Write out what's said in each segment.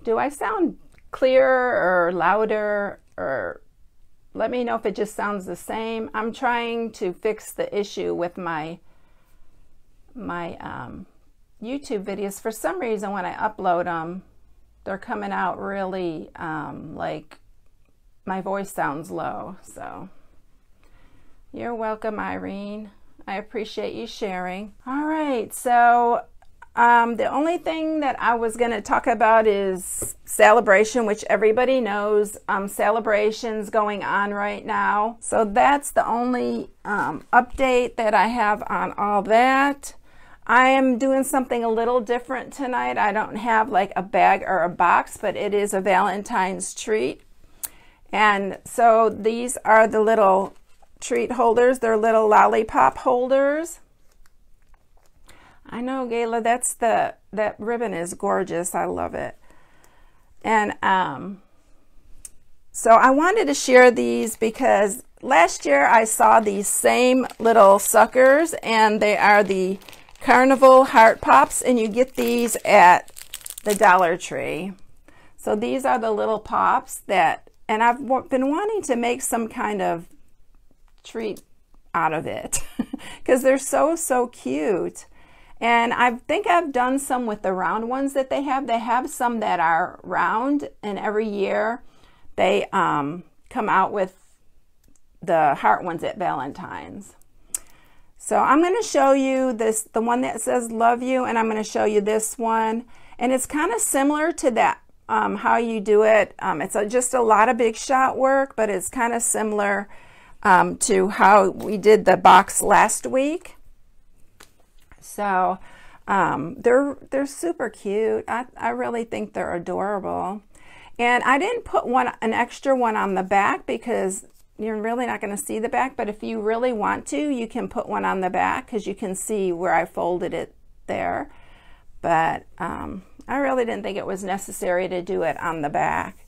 Do I sound clearer or louder, or let me know if it just sounds the same. I'm trying to fix the issue with my YouTube videos. For some reason, when I upload them, they're coming out really like my voice sounds low. So you're welcome, Irene. I appreciate you sharing. All right, so the only thing that I was going to talk about is celebration, which everybody knows. Celebrations going on right now. So that's the only update that I have on all that. I am doing something a little different tonight. I don't have like a bag or a box, but it is a Valentine's treat. And so these are the little treat holders. They're little lollipop holders. I know, Gayla, that ribbon is gorgeous. I love it. And so I wanted to share these because last year I saw these same little suckers, and they are the Carnival Heart Pops, and you get these at the Dollar Tree. So these are the little pops that, and I've been wanting to make some kind of treat out of it because they're so cute. And I think I've done some with the round ones that they have. They have some that are round, and every year they come out with the heart ones at Valentine's. So I'm going to show you this, the one that says love you, and I'm going to show you this one. And it's kind of similar to that, how you do it. It's just a lot of big shot work, but it's kind of similar to how we did the box last week. So they're super cute. I really think they're adorable. And I didn't put an extra one on the back because you're really not going to see the back, but if you really want to, you can put one on the back because you can see where I folded it there. But I really didn't think it was necessary to do it on the back.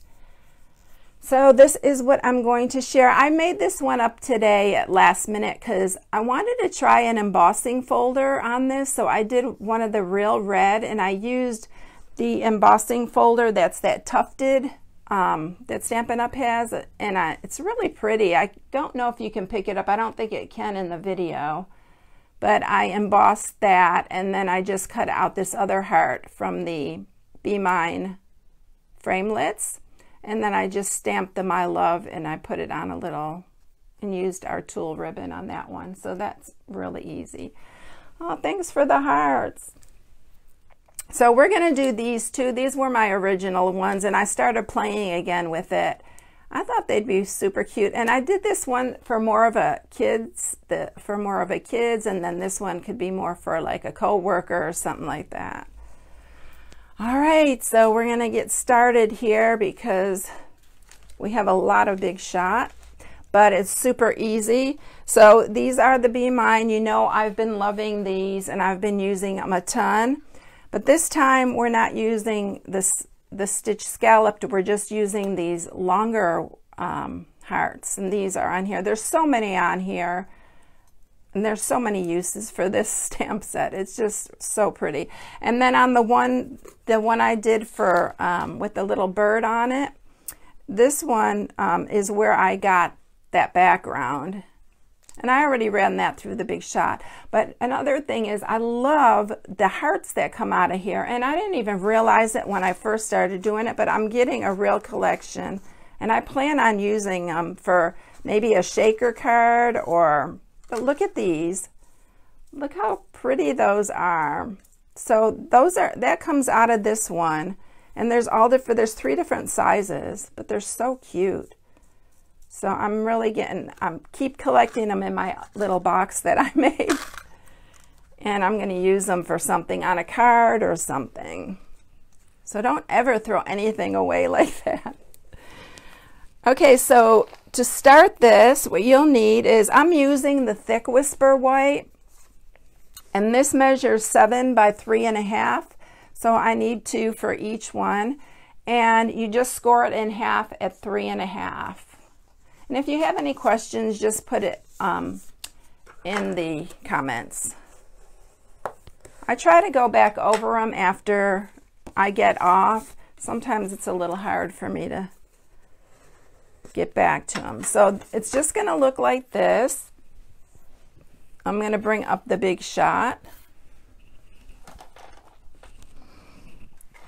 So this is what I'm going to share. I made this one up today at last minute because I wanted to try an embossing folder on this. So I did one of the real red, and I used the embossing folder that's that tufted that Stampin' Up has, and it's really pretty. I don't know if you can pick it up. I don't think it can in the video, but I embossed that, and then I just cut out this other heart from the Be Mine framelits, and then I just stamped the My Love, and I put it on a little and used our tulle ribbon on that one. So that's really easy. Oh, thanks for the hearts. So we're going to do these two. These were my original ones, and I started playing again with it. I thought they'd be super cute, and I did this one for more of a kids, and then this one could be more for like a co-worker or something like that. All right, so we're going to get started here because we have a lot of big shot, but it's super easy. So these are the Be Mine. You know, I've been loving these, and I've been using them a ton. But this time we're not using the stitch scalloped, we're just using these longer hearts, and these are on here. There's so many on here, and there's so many uses for this stamp set. It's just so pretty. And then on the one I did for with the little bird on it, this one is where I got that background. And I already ran that through the big shot. But another thing is I love the hearts that come out of here. And I didn't even realize it when I first started doing it, but I'm getting a real collection. And I plan on using them for maybe a shaker card or, but look at these. Look how pretty those are. So that comes out of this one. And there's there's 3 different sizes, but they're so cute. So I'm really keep collecting them in my little box that I made. And I'm going to use them for something on a card or something. So don't ever throw anything away like that. Okay, so to start this, what you'll need is, I'm using the Thick Whisper White. And this measures 7 by 3.5. So I need 2 for each one. And you just score it in half at 3.5. And if you have any questions, just put it in the comments. I try to go back over them after I get off sometimes it's a little hard for me to get back to them. So it's just going to look like this. I'm going to bring up the big shot.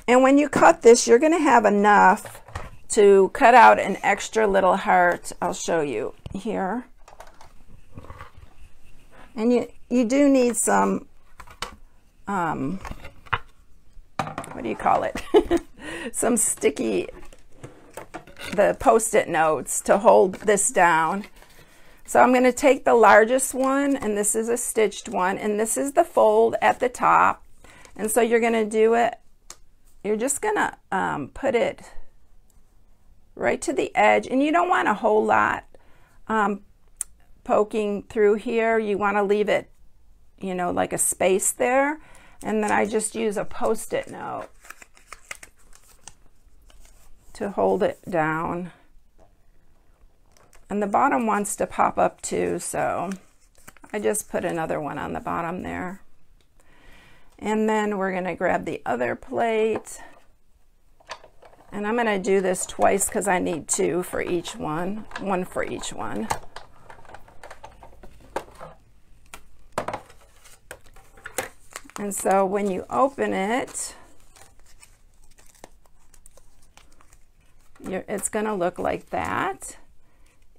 And when you cut this, you're going to have enough to cut out an extra little heart. I'll show you here. And you do need some, what do you call it? Some sticky, the Post-it notes to hold this down. So I'm going to take the largest one, and this is a stitched one, and this is the fold at the top. And so you're going to do it, you're just going to put it right to the edge, and you don't want a whole lot poking through here. You want to leave it, you know, like a space there. And then I just use a Post-it note to hold it down. And the bottom wants to pop up too, so I just put another one on the bottom there. And then we're going to grab the other plate. And I'm going to do this twice because I need two for each one for each one. And so when you open it, it's going to look like that,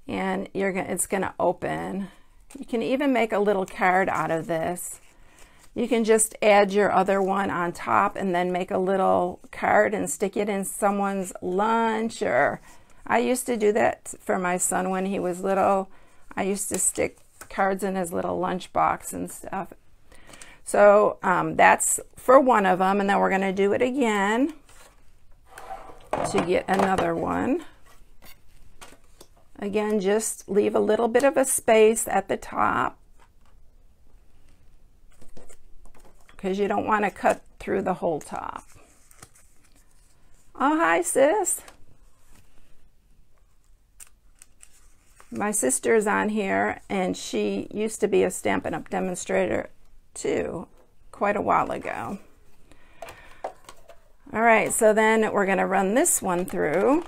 and it's going to open. You can even make a little card out of this. You can just add your other one on top and then make a little card and stick it in someone's lunch. Or I used to do that for my son when he was little. I used to stick cards in his little lunch box and stuff. So that's for one of them, and then we're going to do it again to get another one. Again, just leave a little bit of a space at the top because you don't want to cut through the whole top. Oh, hi, sis. My sister's on here, and she used to be a Stampin' Up! Demonstrator too, quite a while ago. All right, so then we're going to run this one through.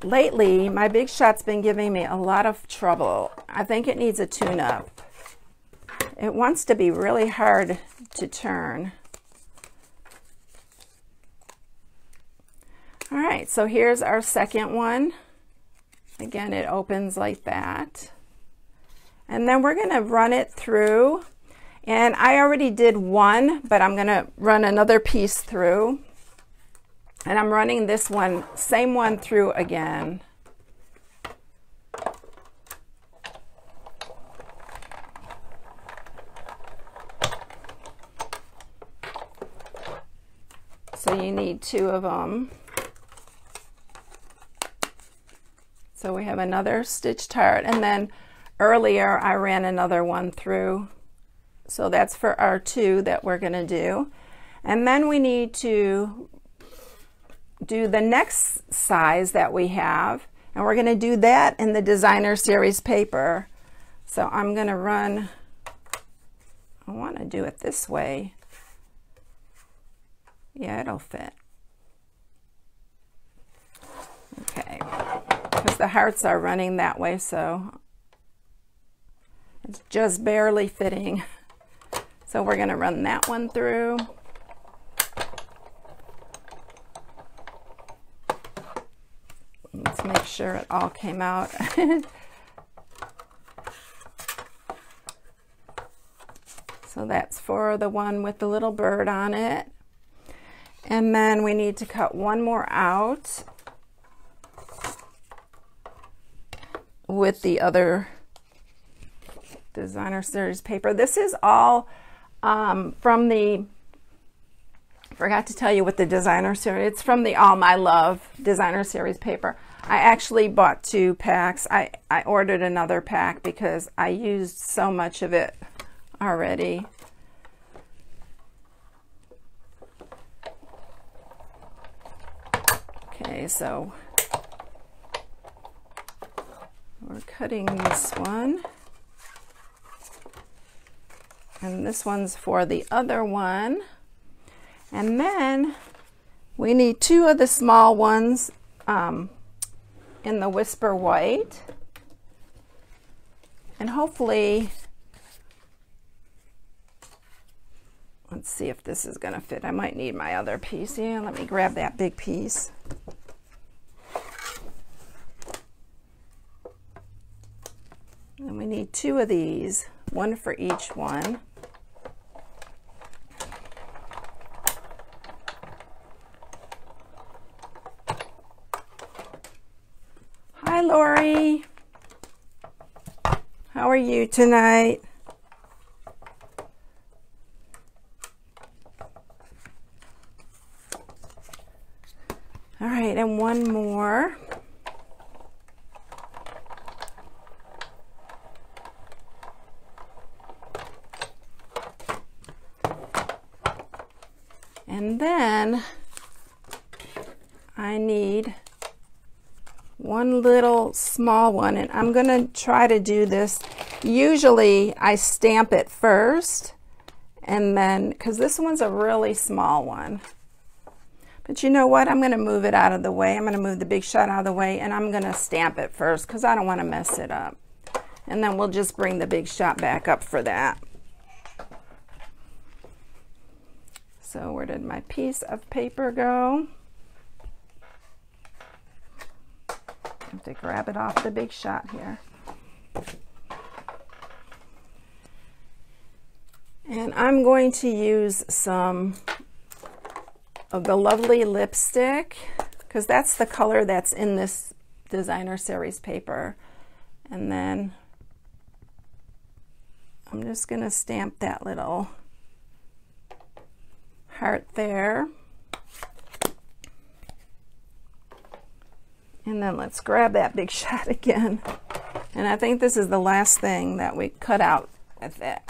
Lately, my Big Shot's been giving me a lot of trouble. I think it needs a tune-up. It wants to be really hard to turn. All right, so here's our second one. Again, it opens like that. And then we're going to run it through. And I already did one, but I'm going to run another piece through. And I'm running this one, same one through again. So you need two of them. So we have another stitched heart, and then earlier I ran another one through. So that's for our two that we're going to do. And then we need to do the next size that we have, and we're going to do that in the designer series paper. So I'm going to run, I want to do it this way. Yeah, it'll fit. Okay. Because the hearts are running that way, so it's just barely fitting. So we're going to run that one through. Let's make sure it all came out. So that's for the one with the little bird on it. And then we need to cut one more out with the other designer series paper. This is all from the, forgot to tell you what the designer series, it's from the All My Love designer series paper. I actually bought 2 packs. I ordered another pack because I used so much of it already. Okay, so we're cutting this one. And this one's for the other one. And then we need 2 of the small ones in the Whisper White. And hopefully, let's see if this is going to fit. I might need my other piece. Yeah, let me grab that big piece. And we need 2 of these, 1 for each one. Hi, Lori. How are you tonight? All right, and 1 more. And then I need 1 little small one, and I'm going to try to do this. Usually I stamp it first, and then, because this one's a really small one. But you know what? I'm going to move it out of the way. I'm going to move the big shot out of the way, and I'm going to stamp it first because I don't want to mess it up. And then we'll just bring the big shot back up for that. So where did my piece of paper go? I have to grab it off the big shot here. And I'm going to use some of the Lovely lipstick because that's the color that's in this designer series paper. And then I'm just going to stamp that little heart there. And then let's grab that big shot again. And I think this is the last thing that we cut out with that.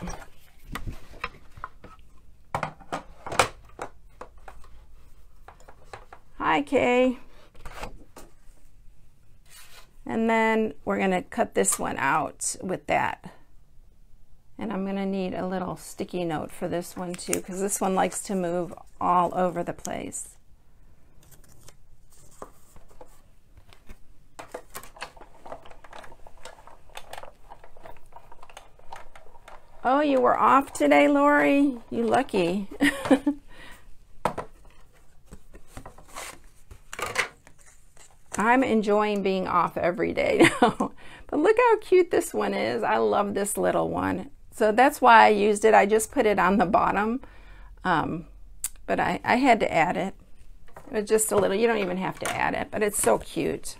Hi, Kay. And then we're going to cut this one out with that. And I'm going to need a little sticky note for this one too, because this one likes to move all over the place. Oh, you were off today, Lori? You lucky. I'm enjoying being off every day now. But look how cute this one is. I love this little one. So that's why I used it. I just put it on the bottom. But I had to add it. It was just a little, you don't even have to add it, but it's so cute.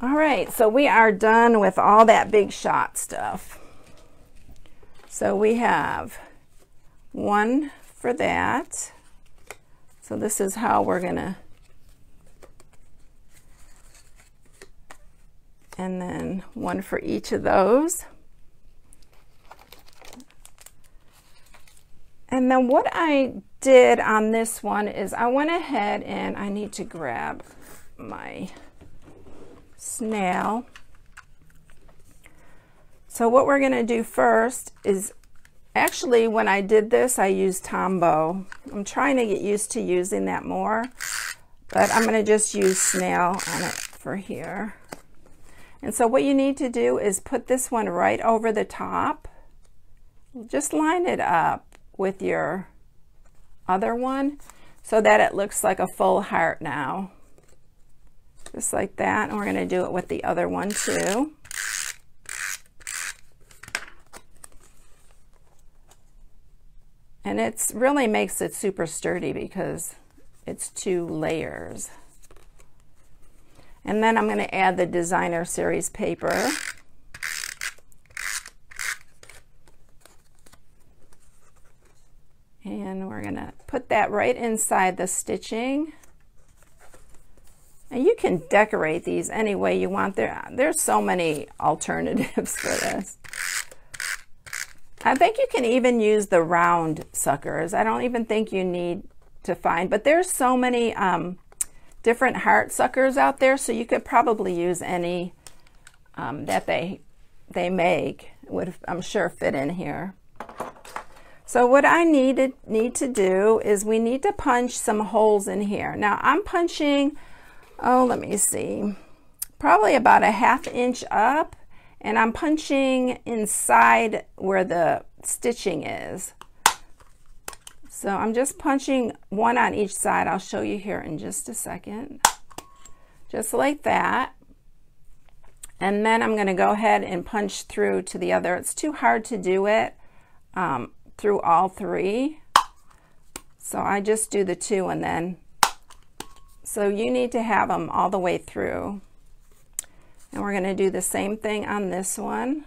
All right, so we are done with all that big shot stuff. So we have 1 for that. So this is how we're gonna, and then 1 for each of those. And then what I did on this one is I went ahead and I need to grab my snail. So what we're gonna do first is, actually, when I did this, I used Tombow. I'm trying to get used to using that more, but I'm going to just use snail on it for here. And so what you need to do is put this one right over the top. Just line it up with your other one so that it looks like a full heart now. Just like that. And we're going to do it with the other one too. And it's really makes it super sturdy because it's 2 layers. And then I'm going to add the designer series paper. And we're going to put that right inside the stitching. And you can decorate these any way you want. There's so many alternatives for this. I think you can even use the round suckers. I don't even think you need to find, but there's so many different heart suckers out there, so you could probably use any that they make. would, I'm sure, fit in here. So what I need to do is we need to punch some holes in here. Now I'm punching, oh, let me see, probably about a 1/2 inch up, and I'm punching inside where the stitching is. So I'm just punching one on each side. I'll show you here in just a second. Just like that. And then I'm going to go ahead and punch through to the other. It's too hard to do it through all 3. So I just do the 2 and then, so you need to have them all the way through. And we're going to do the same thing on this one.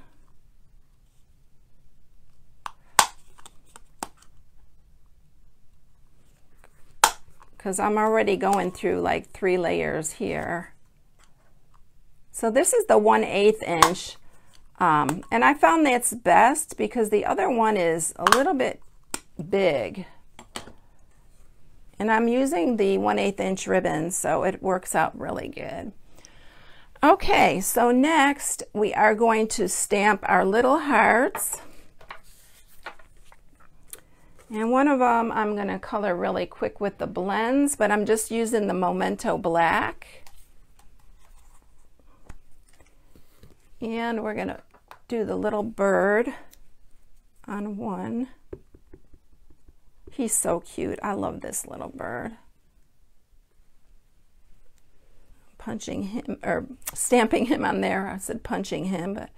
Because I'm already going through like 3 layers here. So this is the 1/8 inch. And I found that's best because the other one is a little bit big. And I'm using the 1/8 inch ribbon, so it works out really good. Okay, so next we are going to stamp our little hearts. And one of them I'm going to color really quick with the blends, but I'm just using the Memento Black. And we're going to do the little bird on one. He's so cute. I love this little bird. Punching him, or stamping him on there. I said punching him, but,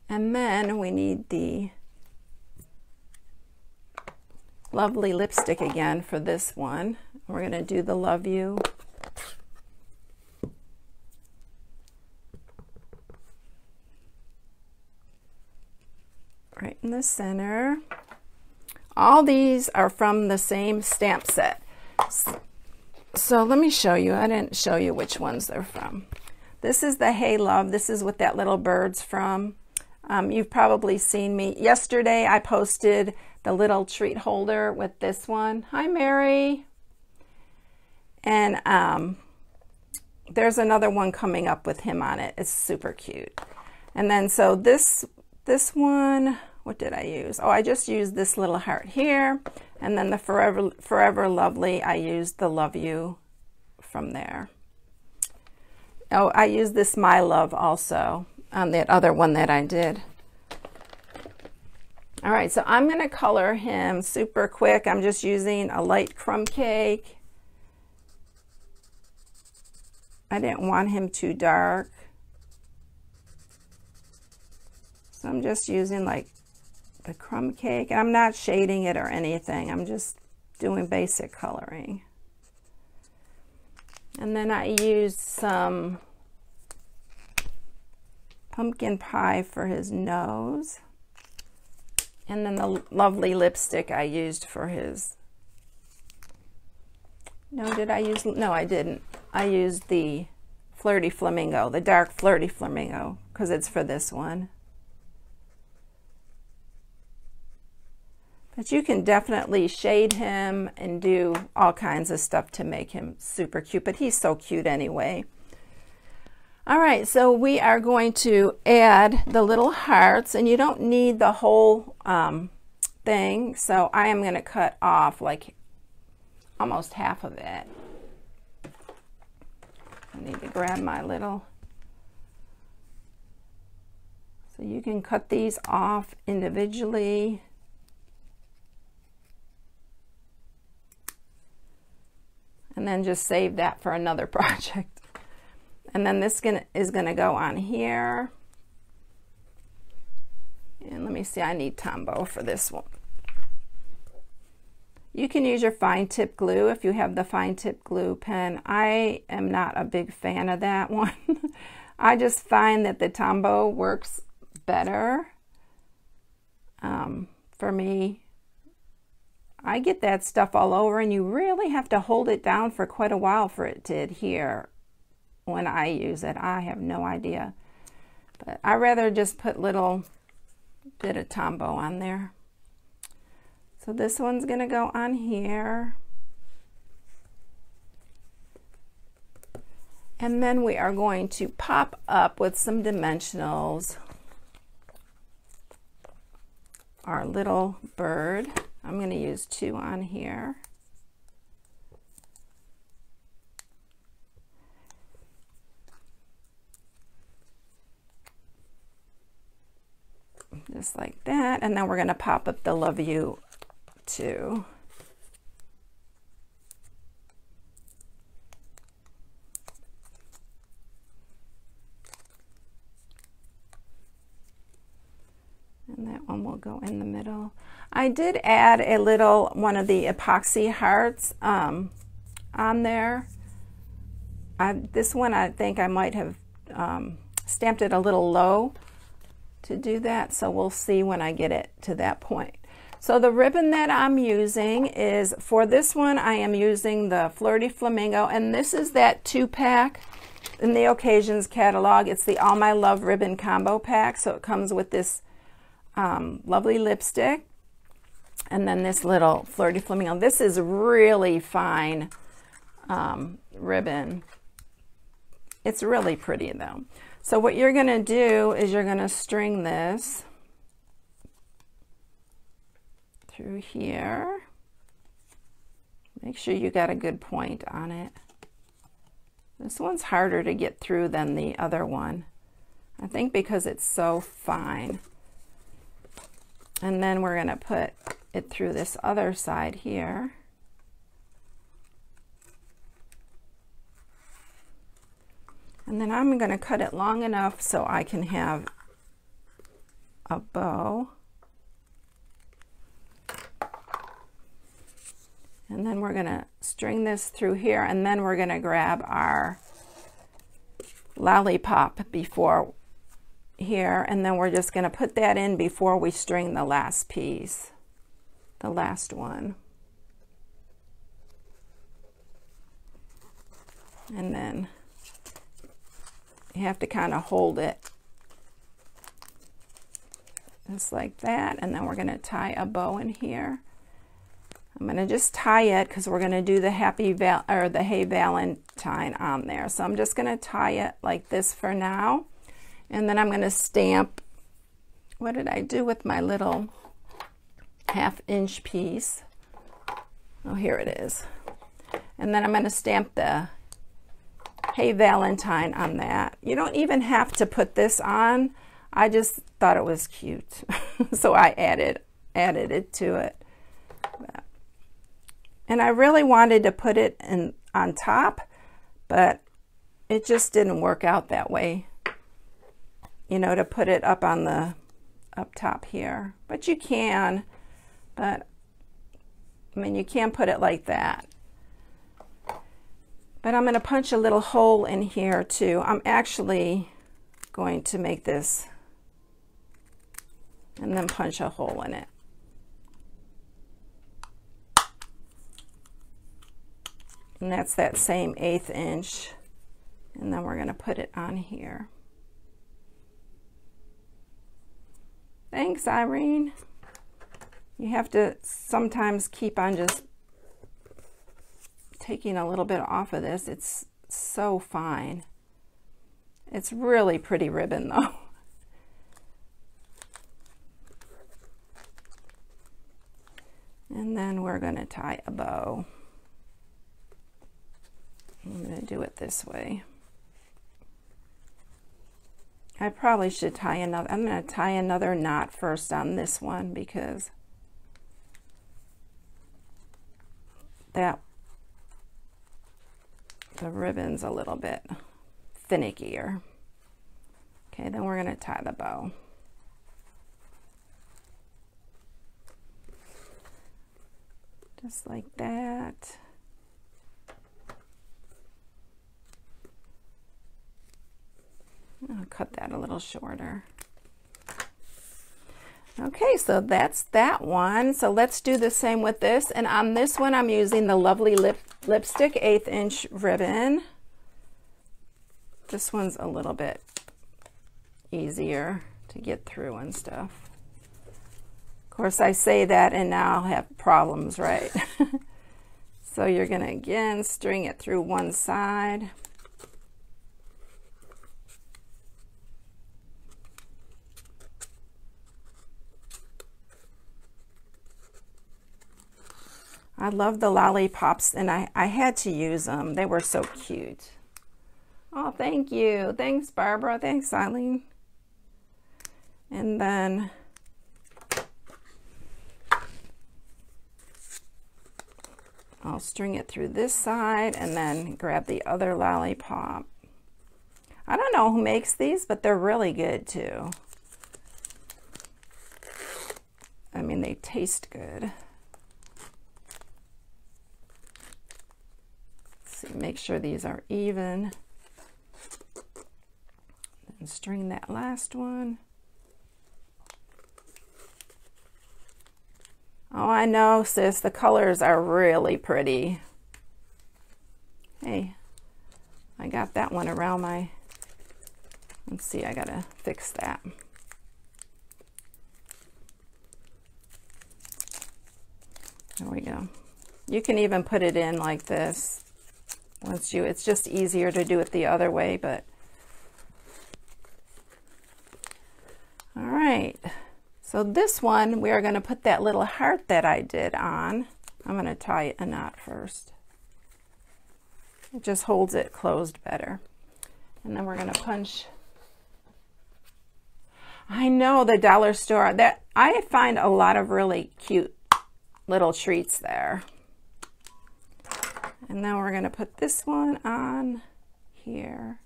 and then we need the lovely lipstick again for this one. We're going to do the Love You. Right in the center. All these are from the same stamp set. So let me show you. I didn't show you which ones they're from. This is the Hey Love. This is what that little bird's from. You've probably seen me. Yesterday I posted the little treat holder with this one. Hi, Mary. And there's another one coming up with him on it. It's super cute. And then so this one, what did I use? Oh, I just used this little heart here. And then the Forever Lovely, I used the Love You from there. Oh, I used this My Love also on that other one that I did. All right, so I'm going to color him super quick. I'm just using a light crumb cake. I didn't want him too dark. So I'm just using like the crumb cake. I'm not shading it or anything. I'm just doing basic coloring. And then I used some pumpkin pie for his nose. And then the lovely lipstick I used for his... No, did I use... No, I didn't. I used the Flirty Flamingo, the dark Flirty Flamingo, because it's for this one. But you can definitely shade him and do all kinds of stuff to make him super cute. But he's so cute anyway. All right, so we are going to add the little hearts, and you don't need the whole thing. So I am going to cut off like almost half of it. I need to grab my little... So you can cut these off individually. And then just save that for another project. And then this is gonna go on here. And let me see, I need Tombow for this one. You can use your fine tip glue if you have the fine tip glue pen. I am not a big fan of that one. I just find that the Tombow works better for me. I get that stuff all over, and you really have to hold it down for quite a while for it to adhere. When I use it, I have no idea, but I rather just put little bit of Tombow on there. So this one's gonna go on here, and then we are going to pop up with some dimensionals. our little bird. I'm going to use 2 on here. Just like that, and then we're going to pop up the love you too. And that one will go in the middle. I did add a little one of the epoxy hearts on there. This one I think I might have stamped it a little low to do that, so we'll see when I get it to that point. So the ribbon that I'm using is, for this one I am using the Flirty Flamingo, and this is that 2-pack in the Occasions catalog. It's the All My Love ribbon combo pack, so it comes with this lovely lipstick and then this little Flirty Flamingo. This is really fine ribbon. It's really pretty though. So what you're going to do is you're going to string this through here. Make sure you got a good point on it. This one's harder to get through than the other one, I think, because it's so fine. And then we're going to put it through this other side here. And then I'm going to cut it long enough so I can have a bow. And then we're going to string this through here, and then we're going to grab our lollipop before here, and then we're just going to put that in before we string the last piece, the last one. And then you have to kind of hold it just like that, and then we're going to tie a bow in here. I'm going to just tie it because we're going to do the Hey Valentine on there. So I'm just going to tie it like this for now, and then I'm going to stamp. What did I do with my little 1/2-inch piece? Oh, here it is. And then I'm going to stamp the Hey Valentine on that. You don't even have to put this on. I just thought it was cute, so I added it to it. And I really wanted to put it on top, but it just didn't work out that way, you know, to put it up on the up top here. But you can, but I mean, you can put it like that. But I'm going to punch a little hole in here too. I'm actually going to make this and then punch a hole in it. And that's that same 1/8 inch. And then we're going to put it on here. Thanks, Irene. You have to sometimes keep on just taking a little bit off of this. It's so fine. It's really pretty ribbon though. And then we're going to tie a bow. I'm going to do it this way. I probably should tie another. I'm going to tie another knot first on this one because the ribbon's a little bit finickier. Okay, then we're going to tie the bow. Just like that. I'll cut that a little shorter. Okay, so that's that one. So let's do the same with this. And on this one, I'm using the lovely lipstick 1/8 inch ribbon. This one's a little bit easier to get through and stuff. Of course, I say that and now I'll have problems, right? So you're going to again string it through one side. I love the lollipops, and I had to use them. They were so cute. Oh, thank you. Thanks, Barbara. Thanks, Eileen. And then I'll string it through this side and then grab the other lollipop. I don't know who makes these, but they're really good too. I mean, they taste good. Let's see, make sure these are even. And string that last one. Oh, I know, sis, the colors are really pretty. Hey, I got that one around my, let's see, I gotta fix that. There we go. You can even put it in like this. Once you, it's just easier to do it the other way, but. All right. So this one, we are going to put that little heart that I did on. I'm going to tie a knot first. It just holds it closed better. And then we're going to punch. I know, the dollar store, that I find a lot of really cute little treats there. And then we're going to put this one on here.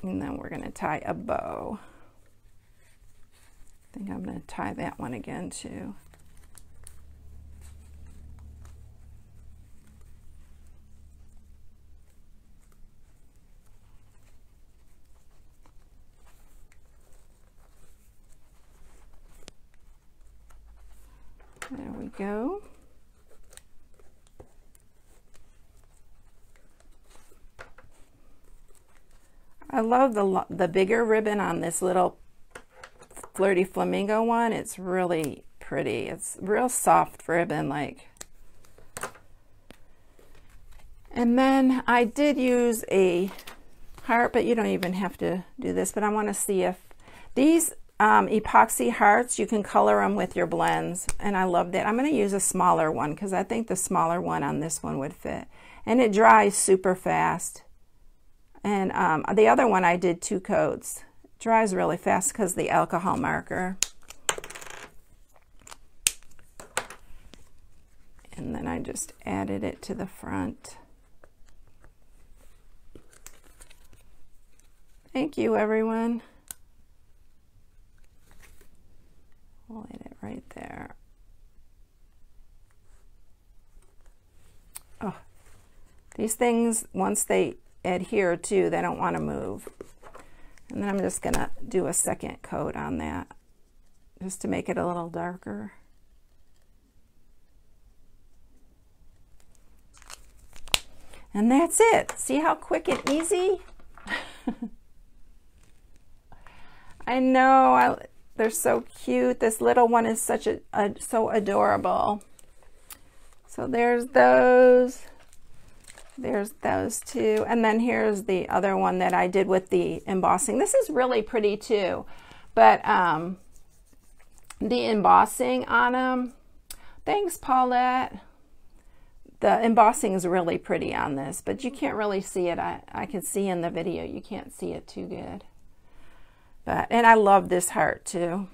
And then we're going to tie a bow. I think I'm going to tie that one again too. There we go. I love the bigger ribbon on this little Flirty Flamingo one. It's really pretty. It's real soft ribbon like. And then I did use a heart, but you don't even have to do this, but I want to see if these epoxy hearts, you can color them with your blends, and I love that. I'm going to use a smaller one because I think the smaller one on this one would fit, and it dries super fast. And the other one I did 2 coats. It dries really fast because the alcohol marker. And then I just added it to the front. Thank you, everyone. We'll hit it right there. Oh, these things, once they adhere to, they don't want to move. And then I'm just going to do a second coat on that just to make it a little darker. And that's it. See how quick and easy? I know, they're so cute. This little one is such so adorable. So there's those. There's those 2. And then here's the other one that I did with the embossing. This is really pretty too. But the embossing on them, thanks Paulette. The embossing is really pretty on this, but you can't really see it. I can see in the video, you can't see it too good. But, and I love this heart too.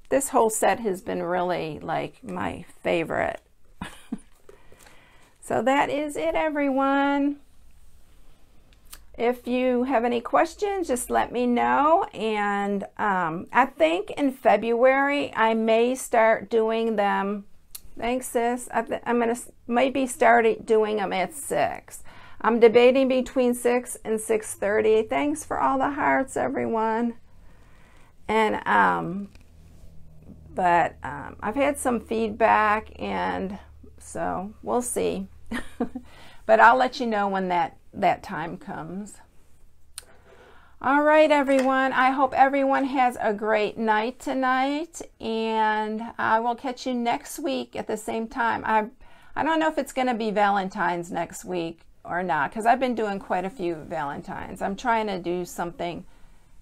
This whole set has been really like my favorite. So that is it, everyone. If you have any questions, just let me know. And I think in February, I may start doing them. Thanks, sis. I'm going to maybe start doing them at 6. I'm debating between 6 and 6:30. Thanks for all the hearts, everyone. And I've had some feedback, and so we'll see. But I'll let you know when that time comes. All right, everyone. I hope everyone has a great night tonight, and I will catch you next week at the same time. I don't know if it's going to be Valentine's next week or not, because I've been doing quite a few Valentines. I'm trying to do something,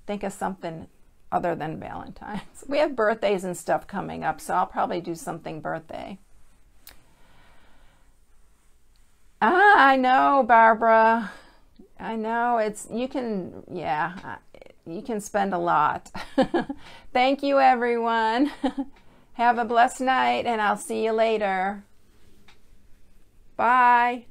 think of something other than Valentine's. We have birthdays and stuff coming up, so I'll probably do something birthday. I know, Barbara. I know, you can spend a lot. Thank you, everyone. Have a blessed night, and I'll see you later. Bye.